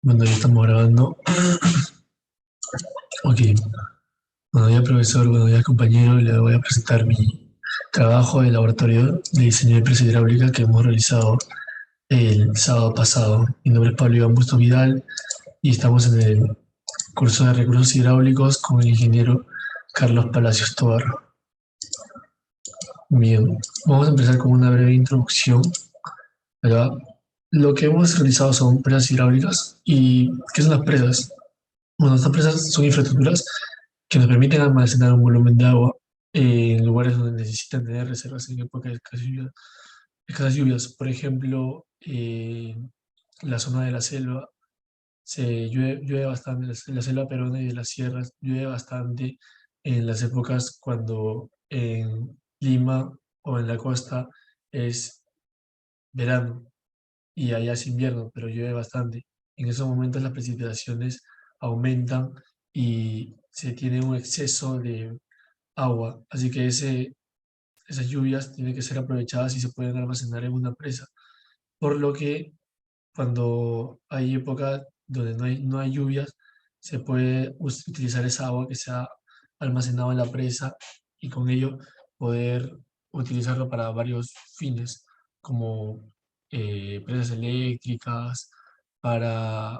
Bueno, ya estamos grabando. Ok. Bueno, ya profesor, bueno, ya compañero, le voy a presentar mi trabajo de laboratorio de diseño de empresa hidráulica que hemos realizado el sábado pasado. Mi nombre es Pablo Iván Bustos Vidal y estamos en el curso de recursos hidráulicos con el ingeniero Carlos Palacios Tovar. Bien, vamos a empezar con una breve introducción, ¿verdad? Lo que hemos realizado son presas hidráulicas. ¿Y qué son las presas? Bueno, estas presas son infraestructuras que nos permiten almacenar un volumen de agua en lugares donde necesitan tener reservas en época de escasas lluvias. Por ejemplo, la zona de la selva, llueve bastante en la selva peruana y de las sierras, llueve bastante en las épocas cuando en Lima o en la costa es verano y allá es invierno, pero llueve bastante. En esos momentos las precipitaciones aumentan y se tiene un exceso de agua, así que esas lluvias tienen que ser aprovechadas y se pueden almacenar en una presa. Por lo que cuando hay épocas donde no hay lluvias, se puede utilizar esa agua que se ha almacenado en la presa y con ello poder utilizarlo para varios fines, como presas eléctricas, para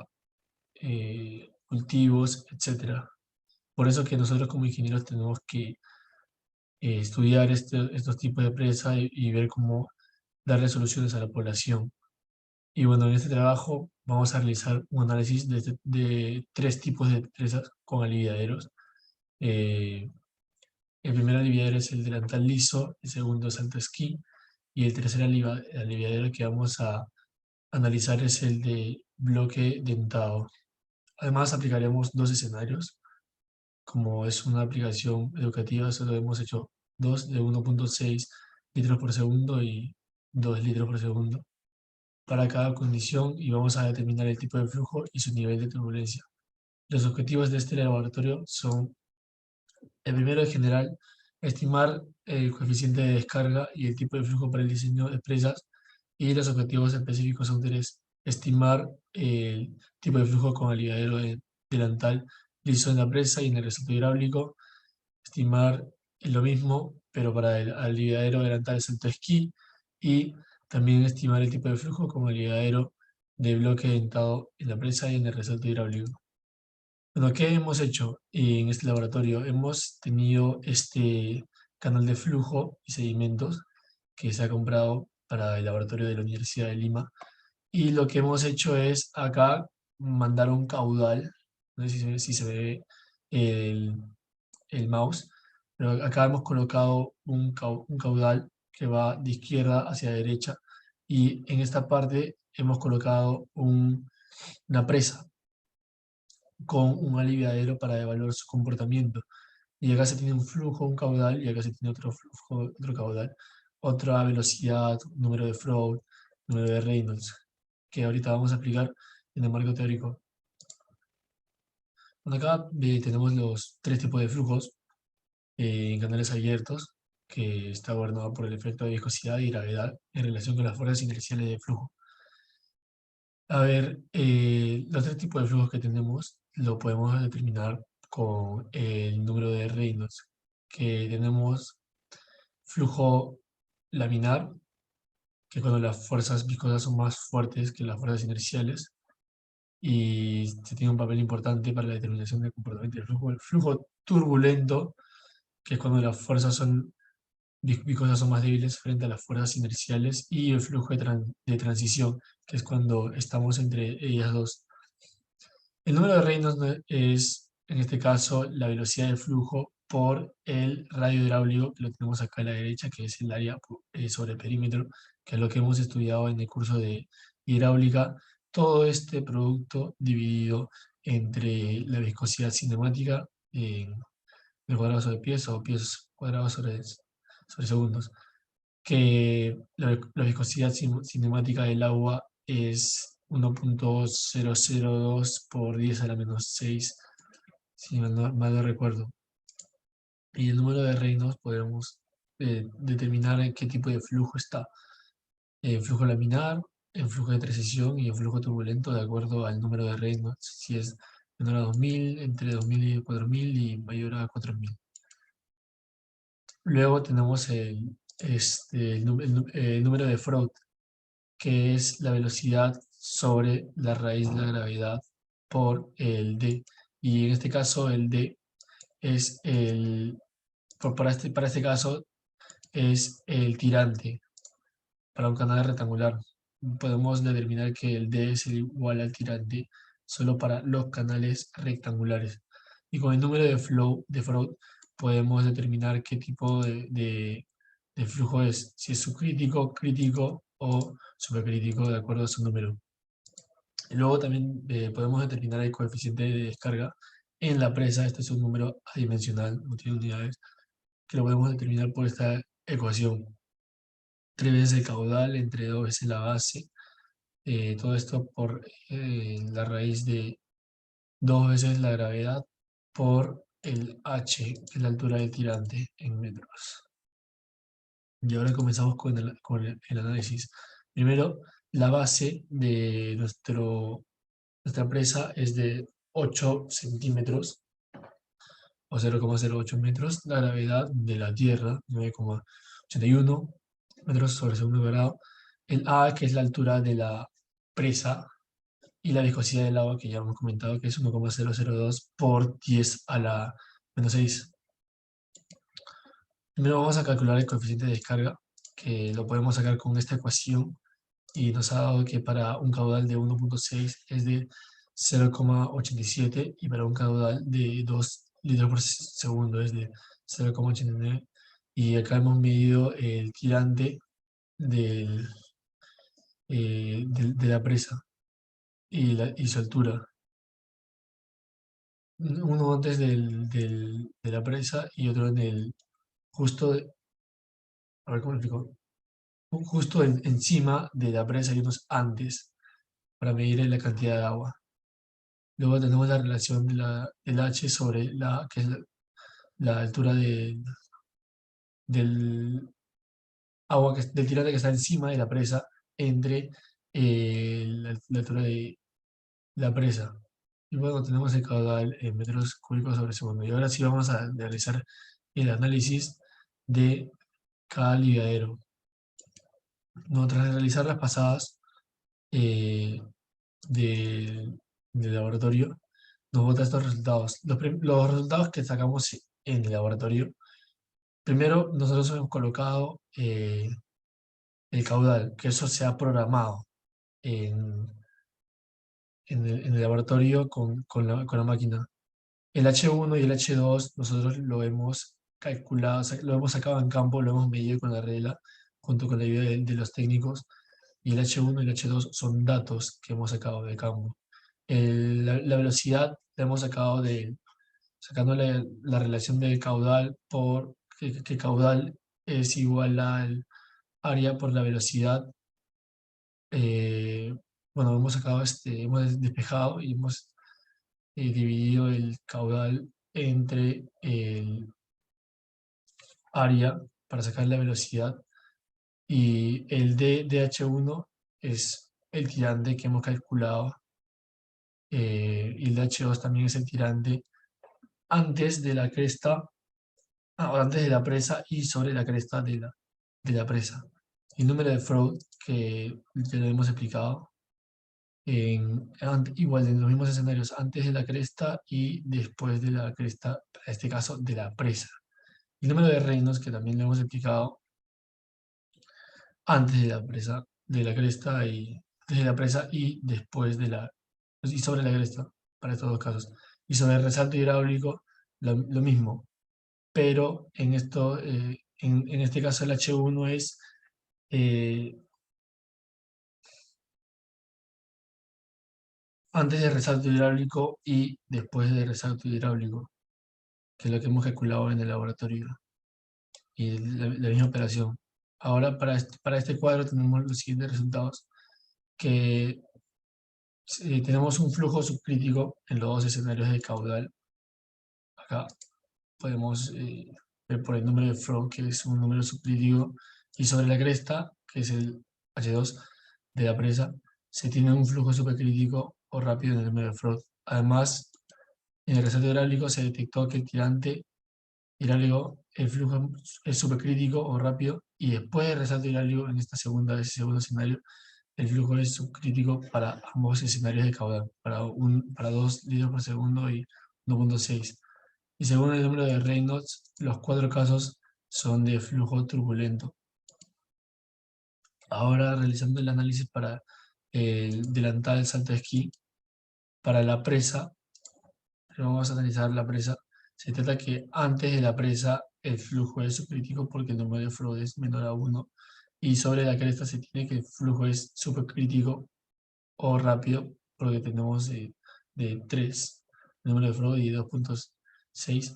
cultivos, etcétera. Por eso que nosotros como ingenieros tenemos que estudiar estos tipos de presa y ver cómo darle soluciones a la población. Y bueno, en este trabajo vamos a realizar un análisis de tres tipos de presas con aliviaderos. Eh, el primer aliviadero es el delantal liso, el segundo es alto esquí y el tercer aliviadero que vamos a analizar es el de bloque dentado. Además, aplicaremos dos escenarios. Como es una aplicación educativa, solo hemos hecho dos de 1,6 litros por segundo y 2 litros por segundo para cada condición y vamos a determinar el tipo de flujo y su nivel de turbulencia. Los objetivos de este laboratorio son, el primero en general, estimar el coeficiente de descarga y el tipo de flujo para el diseño de presas, y los objetivos específicos son tres: estimar el tipo de flujo con aliviadero delantal liso en la presa y en el resorte hidráulico, estimar lo mismo, pero para el aliviadero delantal salto esquí, y también estimar el tipo de flujo como aliviadero de bloque dentado en la presa y en el resalto hidráulico. Bueno, ¿qué hemos hecho en este laboratorio? Hemos tenido este canal de flujo y sedimentos que se ha comprado para el laboratorio de la Universidad de Lima, y lo que hemos hecho es acá mandar un caudal, no sé si se ve el, el mouse, pero acá hemos colocado un caudal que va de izquierda hacia derecha, y en esta parte hemos colocado una presa con un aliviadero para evaluar su comportamiento. Y acá se tiene un flujo, un caudal, y acá se tiene otro flujo, otro caudal, otra velocidad, número de Froude, número de Reynolds, que ahorita vamos a aplicar en el marco teórico. Bueno, acá tenemos los tres tipos de flujos en canales abiertos, que está gobernado por el efecto de viscosidad y gravedad en relación con las fuerzas inerciales de flujo. A ver, los tres tipos de flujos que tenemos lo podemos determinar con el número de Reynolds, que tenemos flujo laminar, que es cuando las fuerzas viscosas son más fuertes que las fuerzas inerciales, y se tiene un papel importante para la determinación del comportamiento del flujo. El flujo turbulento, que es cuando las fuerzas viscosas son más débiles frente a las fuerzas inerciales, y el flujo de transición, que es cuando estamos entre ellas dos. El número de Reynolds es, en este caso, la velocidad del flujo por el radio hidráulico, que lo tenemos acá a la derecha, que es el área sobre el perímetro, que es lo que hemos estudiado en el curso de hidráulica. Todo este producto dividido entre la viscosidad cinemática de cuadrado sobre pies o pies cuadrados sobre segundos, que la viscosidad cinemática del agua es 1,002 por 10 a la menos 6, si mal no recuerdo. Y el número de Reynolds podemos determinar en qué tipo de flujo está. Flujo laminar, en flujo de transición y en flujo turbulento de acuerdo al número de Reynolds, si es menor a 2000, entre 2000 y 4000 y mayor a 4000. Luego tenemos el número de Freud, que es la velocidad sobre la raíz de la gravedad por el d. Y en este caso el d es para este caso es el tirante para un canal rectangular. Podemos determinar que el d es igual al tirante solo para los canales rectangulares. Y con el número de Freud podemos determinar qué tipo de flujo es, si es subcrítico, crítico o supercrítico, de acuerdo a su número. Y luego también podemos determinar el coeficiente de descarga en la presa. Este es un número adimensional, no tiene unidades, que lo podemos determinar por esta ecuación. 3 veces el caudal entre 2 veces la base. Todo esto por la raíz de 2 veces la gravedad por el h, que es la altura del tirante en metros. Y ahora comenzamos con el análisis. Primero, la base de nuestra presa es de 8 centímetros o 0,08 metros. La gravedad de la Tierra, 9,81 metros sobre segundo grado. El A, que es la altura de la presa, y la viscosidad del agua, que ya hemos comentado, que es 1,002 por 10 a la menos 6. Primero vamos a calcular el coeficiente de descarga, que lo podemos sacar con esta ecuación, y nos ha dado que para un caudal de 1,6 es de 0,87 y para un caudal de 2 litros por segundo es de 0,89. Y acá hemos medido el tirante de la presa y su altura. Uno antes de la presa y otro justo, a ver cómo lo explico, justo encima de la presa y unos antes para medir la cantidad de agua. Luego tenemos la relación del H sobre que es la altura del del tirante que está encima de la presa entre la altura de la presa. Y luego tenemos el caudal en metros cúbicos sobre segundo. Y ahora sí vamos a realizar el análisis de cada aliviadero. No, tras realizar las pasadas eh, del laboratorio, nos bota estos resultados. Los resultados que sacamos en el laboratorio, primero nosotros hemos colocado el caudal, que eso se ha programado en, en el laboratorio con la máquina. El H1 y el H2 nosotros lo hemos calculado, lo hemos sacado en campo, lo hemos medido con la regla, junto con la ayuda de los técnicos, y el H1 y el H2 son datos que hemos sacado de campo. La velocidad la hemos sacado sacándole la relación del caudal por que caudal es igual al área por la velocidad. eh, bueno, hemos despejado y hemos dividido el caudal entre el área para sacar la velocidad, y el DH1 es el tirante que hemos calculado, y el DH2 también es el tirante antes de la cresta, antes de la presa y sobre la cresta de la presa. El número de Freud, que ya lo hemos explicado, igual en los mismos escenarios, antes de la cresta y después de la cresta, para este caso de la presa. El número de Reynolds, que también lo hemos explicado, antes de la presa, de la cresta y desde la presa y después y sobre la cresta, para estos dos casos. Y sobre el resalto hidráulico, lo mismo, pero en este caso el H1 es eh, antes del resalto hidráulico y después del resalto hidráulico, que es lo que hemos calculado en el laboratorio, y la misma operación. Ahora para este cuadro tenemos los siguientes resultados, que tenemos un flujo subcrítico en los dos escenarios de caudal. Acá podemos ver por el número de Freud, que es un número subcrítico, y sobre la cresta, que es el H2, de la presa, se tiene un flujo supercrítico o rápido en el número de Freud. Además, en el resalto hidráulico se detectó que el tirante hidráulico, el flujo es supercrítico o rápido, y después del resalto hidráulico, en esta ese segundo escenario, el flujo es subcrítico para ambos escenarios de caudal, para 2 litros por segundo y 1.6. Y según el número de Reynolds, los 4 casos son de flujo turbulento. Ahora, realizando el análisis para el delantal salto de esquí, para la presa, vamos a analizar la presa. Se trata que antes de la presa el flujo es subcrítico porque el número de Freud es menor a 1, y sobre la cresta se tiene que el flujo es supercrítico o rápido porque tenemos de 3 el número de Freud, y 2.6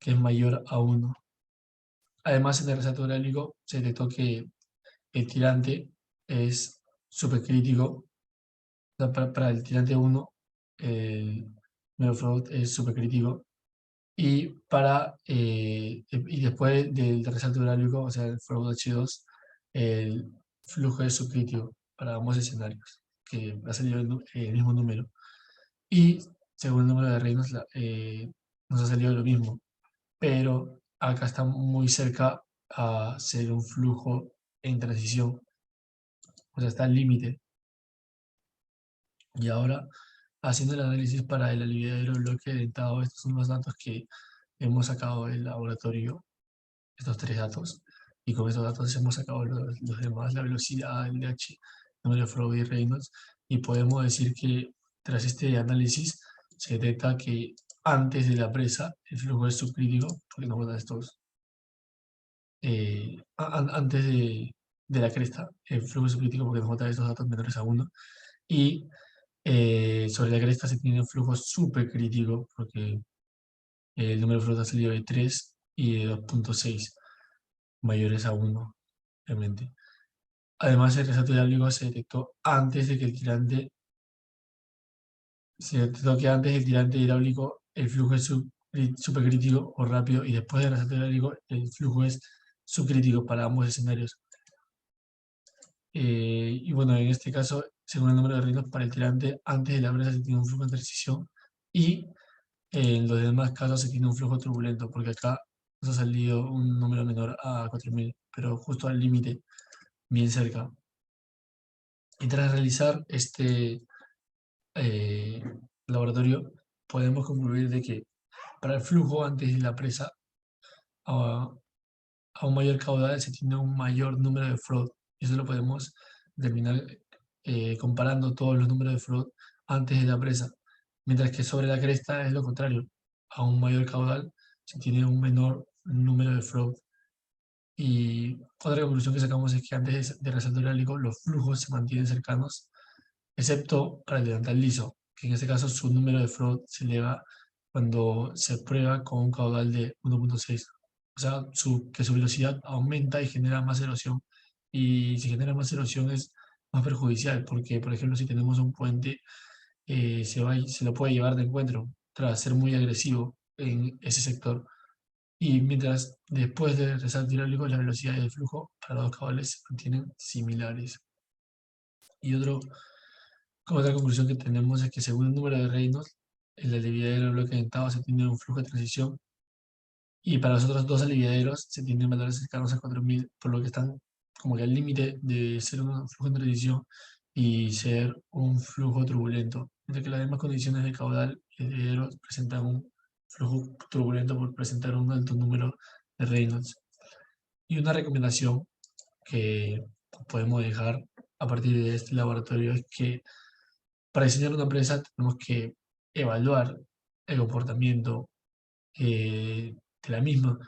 que es mayor a 1. Además, en el resalto hidráulico se detectó que el tirante es supercrítico. Para el tirante 1, el número de Freud es supercrítico. Y después del resalto hidráulico, o sea, el Freud H2, el flujo es subcrítico para ambos escenarios, que ha salido el mismo número. Y según el número de Reynolds, nos ha salido lo mismo, pero acá está muy cerca a ser un flujo en transición, o sea, está al límite. Y ahora, haciendo el análisis para el aliviadero bloque dentado, estos son los datos que hemos sacado del laboratorio, estos 3 datos, y con estos datos hemos sacado los demás, la velocidad, el DH, el número de Freud y Reynolds, y podemos decir que tras este análisis se detecta que antes de la presa el flujo es subcrítico, porque nos botan estos, antes de la cresta el flujo es subcrítico porque nos botan estos datos menores a 1, y sobre la cresta se tiene un flujo supercrítico porque el número de Freud ha salido de 3 y de 2.6 mayores a 1, realmente. Además, el resalto hidráulico se detectó antes de que el tirante, se detectó que antes del tirante hidráulico el flujo es supercrítico o rápido, y después del resalto hidráulico el flujo es subcrítico para ambos escenarios. Y bueno, en este caso, según el número de reinos para el tirante, antes de la presa se tiene un flujo en transición, y en los demás casos se tiene un flujo turbulento, porque acá nos ha salido un número menor a 4000, pero justo al límite, bien cerca. Y tras realizar este eh, laboratorio, podemos concluir de que para el flujo antes de la presa a, a un mayor caudal se tiene un mayor número de Freud. Y eso lo podemos determinar comparando todos los números de Freud antes de la presa. Mientras que sobre la cresta es lo contrario. A un mayor caudal se tiene un menor número de Freud. Y otra conclusión que sacamos es que antes de resalto hidráulico los flujos se mantienen cercanos, excepto para el delantal liso, que en este caso su número de Freud se eleva cuando se prueba con un caudal de 1.6. O sea, que su velocidad aumenta y genera más erosión. Y si genera más erosión es más perjudicial, porque, por ejemplo, si tenemos un puente, se lo puede llevar de encuentro tras ser muy agresivo en ese sector. Y mientras después del resalto hidráulico, la velocidad y el flujo para los dos caudales se mantienen similares. Y otra conclusión que tenemos es que según el número de Reynolds, el aliviadero del bloque dentado se tiene un flujo de transición, y para los otros dos aliviaderos se tienen valores cercanos a 4000, por lo que están como que al límite de ser un flujo de transición y ser un flujo turbulento, mientras que las demás condiciones de caudal y aliviadero presentan un flujo turbulento por presentar un alto número de Reynolds. Y una recomendación que podemos dejar a partir de este laboratorio es que para diseñar una empresa tenemos que evaluar el comportamiento de la misma,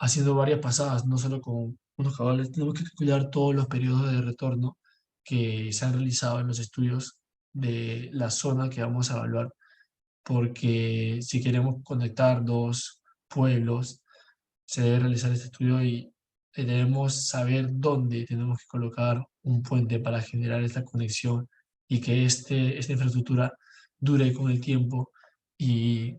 haciendo varias pasadas, no solo con unos cabales. Tenemos que calcular todos los periodos de retorno que se han realizado en los estudios de la zona que vamos a evaluar, porque si queremos conectar dos pueblos, se debe realizar este estudio, y debemos saber dónde tenemos que colocar un puente para generar esta conexión y que esta infraestructura dure con el tiempo, y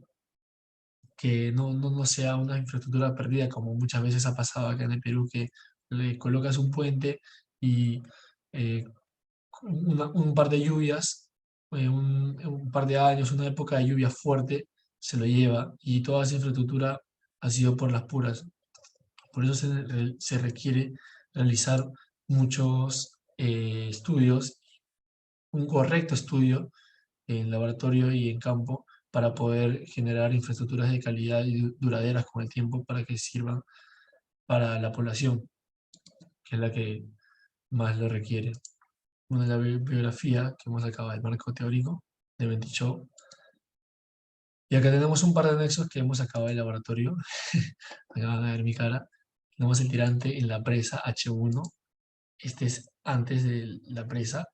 que no sea una infraestructura perdida, como muchas veces ha pasado acá en el Perú, que le colocas un puente y un par de lluvias, un par de años, una época de lluvia fuerte, se lo lleva y toda esa infraestructura ha sido por las puras. Por eso se requiere realizar muchos estudios, un correcto estudio en laboratorio y en campo para poder generar infraestructuras de calidad y duraderas con el tiempo para que sirvan para la población, que es la que más lo requiere. Una de la biografía que hemos sacado del marco teórico de Bentichou. Y acá tenemos un par de anexos que hemos sacado del laboratorio. Acá van a ver mi cara. Tenemos el tirante en la presa H1. Este es antes de la presa.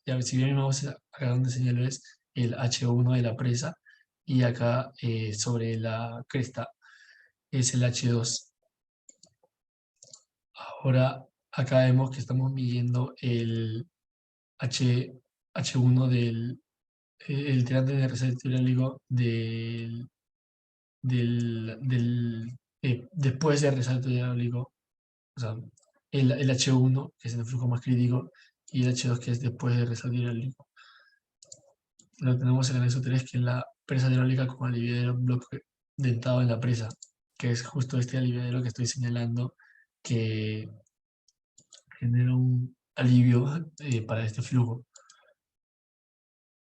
Ya, si bien vamos acá donde señalo es el H1 de la presa. Y acá sobre la cresta es el H2. Ahora acá vemos que estamos midiendo el H1 del el tirante de receptor hidráulico después del resalto hidráulico, o sea, el H1, que es el flujo más crítico, y el H2, que es después del resalto hidráulico. Lo tenemos en el anexo 3, que es la presa hidráulica con aliviadero bloque dentado en la presa, que es justo este aliviadero que estoy señalando, que genera un alivio para este flujo.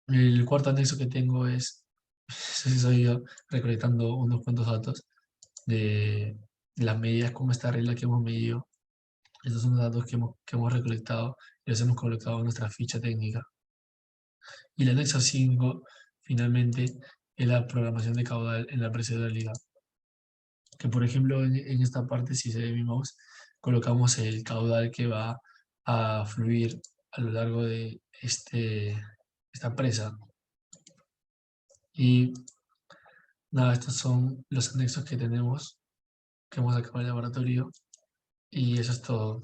El cuarto anexo que tengo es, soy yo recolectando unos cuantos datos de las medidas con esta regla que hemos medido. Estos son los datos que hemos recolectado y los hemos colocado en nuestra ficha técnica. Y el anexo 5, finalmente, es la programación de caudal en la presa hidráulica. Que por ejemplo, en esta parte, si se ve mi mouse, colocamos el caudal que va a fluir a lo largo de esta presa. Y nada, estos son los anexos que tenemos, que hemos sacado del laboratorio. Y eso es todo.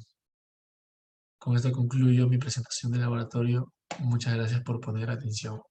Con esto concluyo mi presentación de laboratorio. Muchas gracias por poner atención.